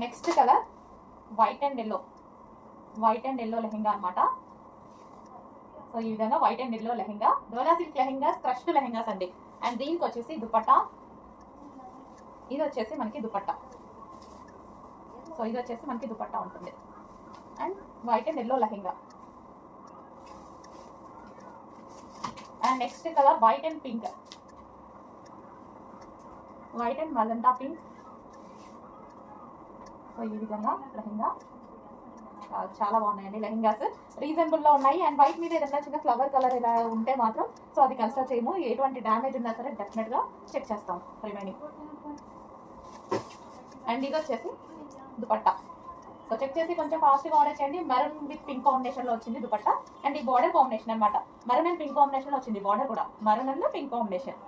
Next colour white and yellow lehenga అనమాట. So ఈ విధంగా white and yellow lehenga, dola silk lehengas, crushed lehengas అండి. అండ్ దీనికి వచ్చేసి దుపట్టా, ఇది వచ్చేసి మనకి దుపట్టా. సో ఇది వచ్చేసి మనకి దుపట్టా ఉంటుంది. And white and yellow lehenga. And next colour white and pink, white and magenta pink. So ఈ విధంగా లెహెంగా చాలా బాగున్నాయండి లెహెంగాస్, రీజనబుల్ లో ఉన్నాయి. అండ్ వైట్ మీద ఏదైనా చిన్న ఫ్లవర్ కలర్ ఇలా ఉంటే మాత్రం సో అది కన్సిడర్ చేయము, ఎటువంటి డ్యామేజ్ ఉన్నా సరే డెఫినెట్ గా చెక్ చేస్తాం రిమైనింగ్. అండ్ ఇది వచ్చేసి దుపట్టా. సో చెక్ చేసి కొంచెం ఫాస్ట్గా ఆర్డర్ చేయండి. మెరూన్ విత్ పింక్ కాంబినేషన్ లో వచ్చింది దుపట్టా. అండ్ ఈ బార్డర్ కాంబినేషన్ అనమాట, మెరూన్ అండ్ పింక్ కాంబినేషన్ లో వచ్చింది బార్డర్ కూడా, మెరూన్ అండ్ పింక్ కాంబినేషన్.